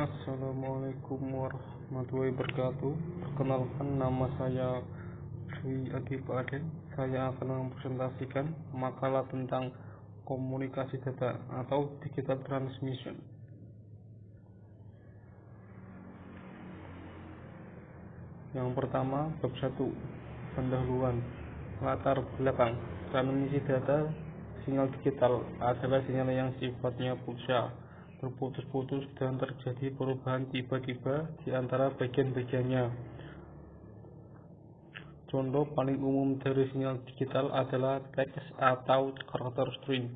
Assalamualaikum warahmatullahi wabarakatuh. Perkenalkan, nama saya Dwi Adi Paden. Saya akan mempresentasikan makalah tentang komunikasi data atau digital transmission. Yang pertama, bab 1, pendahuluan. Latar belakang. Transmisi data sinyal digital adalah sinyal yang sifatnya pulsa, berputus-putus, dan terjadi perubahan tiba-tiba di antara bagian-bagiannya. Contoh paling umum dari sinyal digital adalah teks atau karakter string.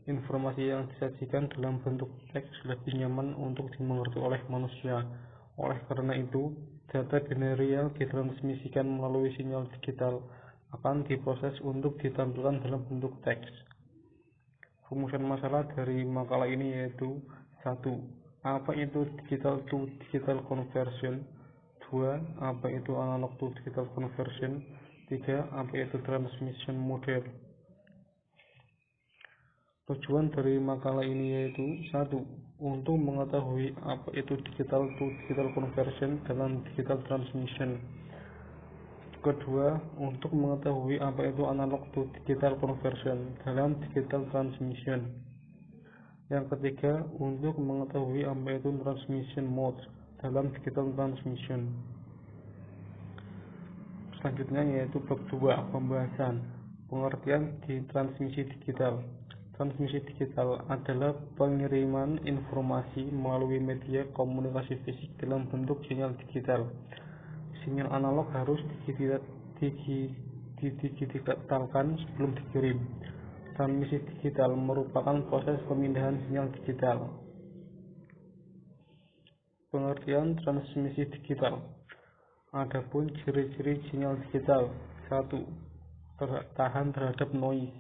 Informasi yang disajikan dalam bentuk teks lebih nyaman untuk dimengerti oleh manusia. Oleh karena itu, data binary yang ditransmisikan melalui sinyal digital akan diproses untuk ditampilkan dalam bentuk teks. Rumusan masalah dari makalah ini yaitu: 1. Apa itu digital to digital conversion? 2. Apa itu analog to digital conversion? 3. Apa itu transmission model? Tujuan dari makalah ini yaitu: 1. Untuk mengetahui apa itu digital to digital conversion dalam digital transmission. Kedua, untuk mengetahui apa itu analog to digital conversion dalam digital transmission. Yang ketiga, untuk mengetahui apa itu transmission modes dalam digital transmission. Selanjutnya yaitu bab 2, pembahasan pengertian di transmisi digital. Transmisi digital adalah pengiriman informasi melalui media komunikasi fisik dalam bentuk sinyal digital. Sinyal analog harus didigitalkan sebelum dikirim. Transmisi digital merupakan proses pemindahan sinyal digital. Pengertian transmisi digital. Adapun ciri-ciri sinyal digital: 1. Tahan terhadap noise.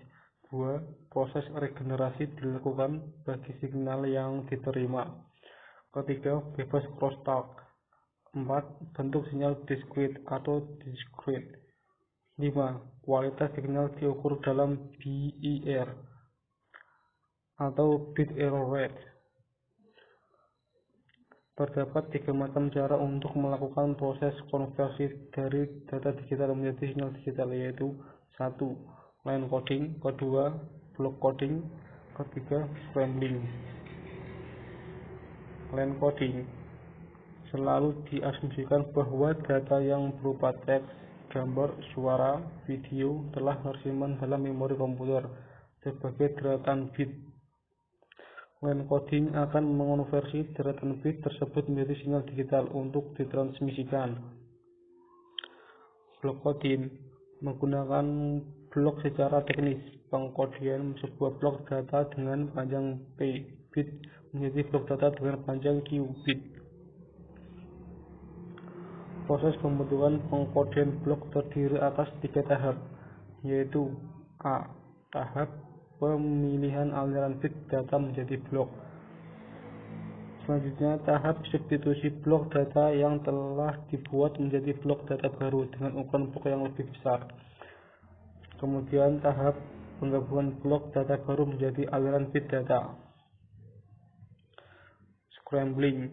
2. Proses regenerasi dilakukan bagi signal yang diterima. Ketiga, bebas crosstalk. 4. Bentuk sinyal discrete atau discrete. 5. Kualitas signal diukur dalam BER atau bit error rate. Terdapat 3 macam cara untuk melakukan proses konversi dari data digital menjadi sinyal digital, yaitu: 1. Line coding, 2. Block coding, 3. scrambling. Line coding selalu diasumsikan bahwa data yang berupa teks, gambar, suara, video telah tersimpan dalam memori komputer sebagai deretan bit. Line coding akan mengonversi deretan bit tersebut menjadi sinyal digital untuk ditransmisikan. Block coding menggunakan blok secara teknis. Pengkodian sebuah blok data dengan panjang P bit menjadi blok data dengan panjang Q bit. Proses pembentukan pengkodian blok terdiri atas 3 tahap, yaitu: A. Tahap pemilihan aliran bit data menjadi blok. Selanjutnya, tahap substitusi blok data yang telah dibuat menjadi blok data baru dengan ukuran blok yang lebih besar. Kemudian, tahap penggabungan blok data baru menjadi aliran bit data. Scrambling.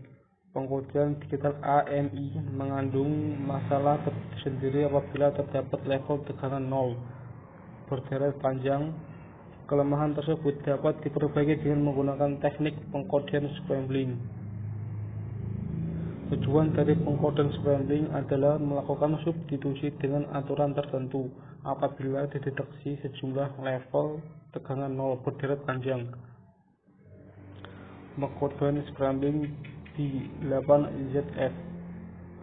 Pengkodian digital AMI mengandung masalah tersendiri apabila terdapat level tekanan 0 berderet panjang. Kelemahan tersebut dapat diperbaiki dengan menggunakan teknik pengkodian scrambling. Tujuan dari pengkodian scrambling adalah melakukan substitusi dengan aturan tertentu apabila dideteksi sejumlah level tekanan 0 berderet panjang. Pengkodian scrambling B8ZF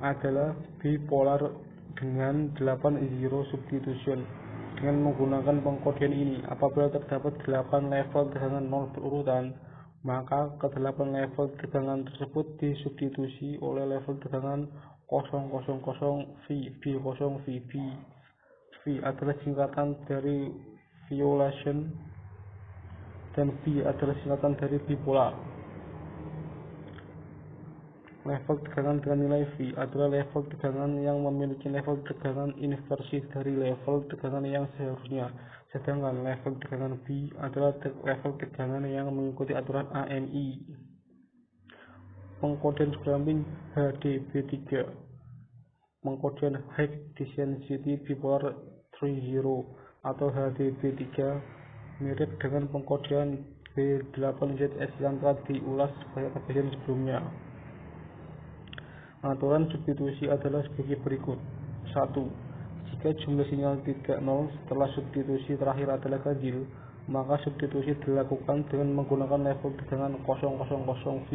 adalah bipolar dengan 8-0 substitution. Dengan menggunakan pengkodian ini, apabila terdapat 8 level tegangan 0 berurutan, maka ke-8 level tegangan tersebut disubstitusi oleh level tegangan 000V. V0VV. V adalah singkatan dari violation dan B adalah singkatan dari bipolar. Level tegangan dengan nilai V adalah level tegangan yang memiliki level tegangan inversi dari level tegangan yang seharusnya, sedangkan level tegangan B adalah level tegangan yang mengikuti aturan AMI. Pengkodean scrambling HDB3, pengkodean High Density Bipolar 3.0 atau HDB3 mirip dengan pengkodean B8ZS yang telah diulas pada bagian sebelumnya. Aturan substitusi adalah sebagai berikut. 1. Jika jumlah sinyal tidak 0 setelah substitusi terakhir adalah ganjil, maka substitusi dilakukan dengan menggunakan level tegangan 000V.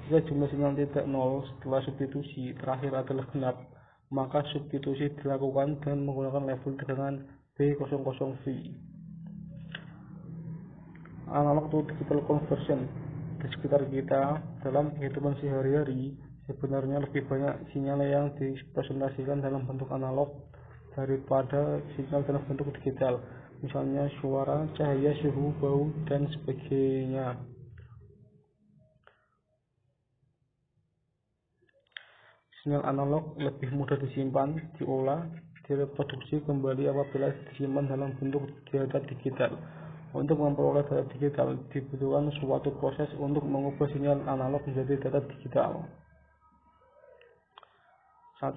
Jika jumlah sinyal tidak 0 setelah substitusi terakhir adalah genap, maka substitusi dilakukan dengan menggunakan level tegangan B00V. Analog to digital conversion. Di sekitar kita, dalam kehidupan sehari-hari, sebenarnya lebih banyak sinyal yang dipresentasikan dalam bentuk analog daripada sinyal dalam bentuk digital, misalnya suara, cahaya, suhu, bau, dan sebagainya. Sinyal analog lebih mudah disimpan, diolah, direproduksi kembali apabila disimpan dalam bentuk data digital. Untuk memperoleh data digital, dibutuhkan suatu proses untuk mengubah sinyal analog menjadi data digital. 1.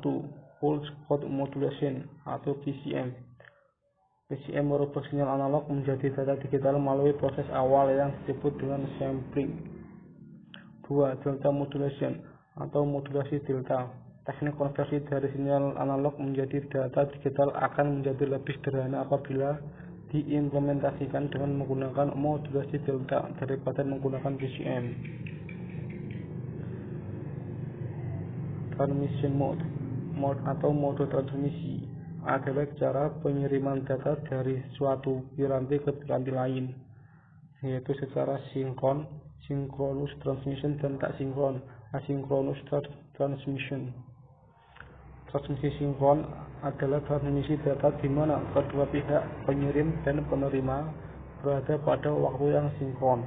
Pulse Code Modulation atau PCM. PCM merubah sinyal analog menjadi data digital melalui proses awal yang disebut dengan sampling. 2. Delta Modulation atau modulasi delta. Teknik konversi dari sinyal analog menjadi data digital akan menjadi lebih sederhana apabila diimplementasikan dengan menggunakan modulasi delta daripada menggunakan PCM. Transmission mode atau mode transmisi adalah cara pengiriman data dari suatu piranti ke piranti lain, yaitu secara sinkron, synchronous transmission, dan tak sinkron, asynchronous transmission. Transmisi sinkron adalah transmisi data di mana kedua pihak pengirim dan penerima berada pada waktu yang sinkron.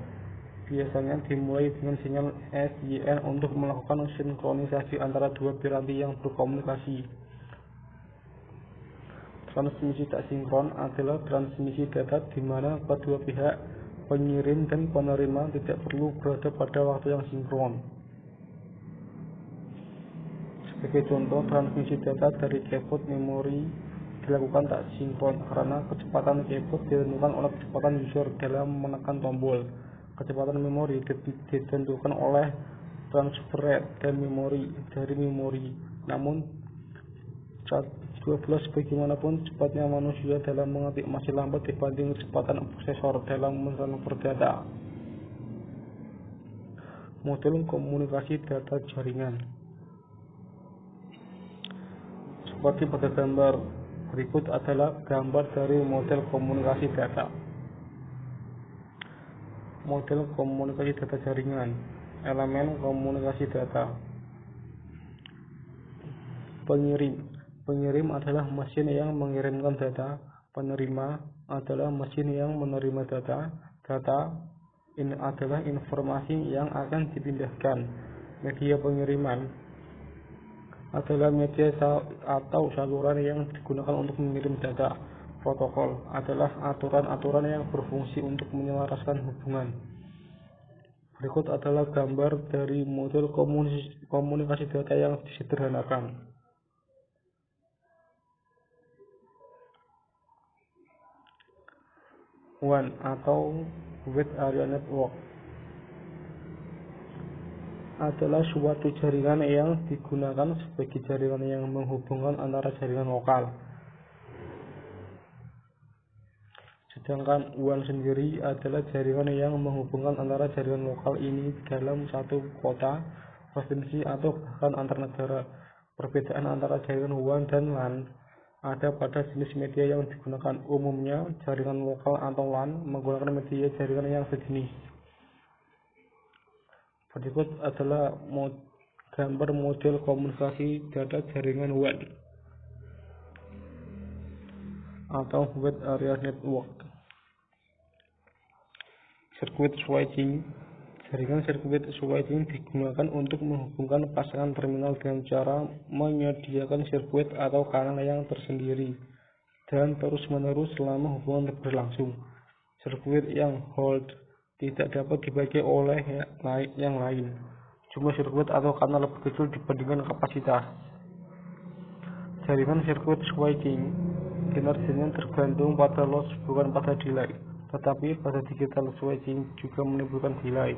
Biasanya dimulai dengan sinyal SYN untuk melakukan sinkronisasi antara dua piranti yang berkomunikasi. Transmisi tak sinkron adalah transmisi data di mana kedua pihak pengirim dan penerima tidak perlu berada pada waktu yang sinkron. Sebagai contoh, transmisi data dari keyboard memori dilakukan tak sinkron karena kecepatan keyboard ditentukan oleh kecepatan user dalam menekan tombol. Kecepatan memori ditentukan oleh transfer rate dan dari memori. Namun, 12 bagaimanapun cepatnya manusia dalam mengetik masih lambat dibanding kecepatan prosesor dalam mentransfer data. Model komunikasi data jaringan. Seperti pada gambar berikut adalah gambar dari model komunikasi data. Model komunikasi data jaringan. Elemen komunikasi data. Pengirim adalah mesin yang mengirimkan data. Penerima adalah mesin yang menerima data. Data ini adalah informasi yang akan dipindahkan. Media pengiriman adalah media atau saluran yang digunakan untuk mengirim data. Protokol adalah aturan-aturan yang berfungsi untuk menyelaraskan hubungan. Berikut adalah gambar dari model komunikasi data yang disederhanakan. WAN atau Wide Area Network adalah suatu jaringan yang digunakan sebagai jaringan yang menghubungkan antara jaringan lokal. Sedangkan WAN sendiri adalah jaringan yang menghubungkan antara jaringan lokal ini dalam satu kota, provinsi, atau bahkan antar negara. Perbedaan antara jaringan WAN dan LAN ada pada jenis media yang digunakan. Umumnya, jaringan lokal atau LAN menggunakan media jaringan yang sejenis. Berikut adalah gambar model komunikasi data jaringan WAN atau Wide Area Network. Circuit switching. Jaringan sirkuit switching digunakan untuk menghubungkan pasangan terminal dengan cara menyediakan sirkuit atau kanal yang tersendiri dan terus-menerus selama hubungan berlangsung. Sirkuit yang hold tidak dapat dibagi oleh yang lain. jumlah sirkuit atau kanal lebih kecil dibandingkan kapasitas. Jaringan sirkuit switching kinerjanya tergantung pada loss bukan pada delay, tetapi pada digital switching juga menimbulkan delay.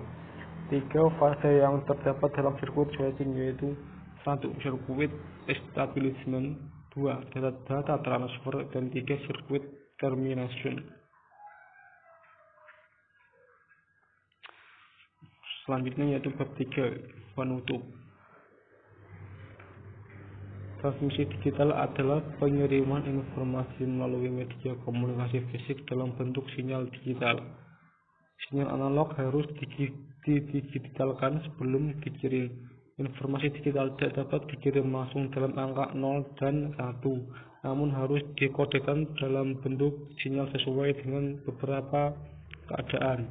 3 fase yang terdapat dalam sirkuit switching yaitu 1. Sirkuit establishment, 2. Data transfer, dan 3. Sirkuit termination. Selanjutnya yaitu bab 3, penutup. Transmisi digital adalah pengiriman informasi melalui media komunikasi fisik dalam bentuk sinyal digital. Sinyal analog harus didigitalkan sebelum dikirim. Informasi digital tidak dapat dikirim langsung dalam angka 0 dan 1, namun harus dikodekan dalam bentuk sinyal sesuai dengan beberapa keadaan.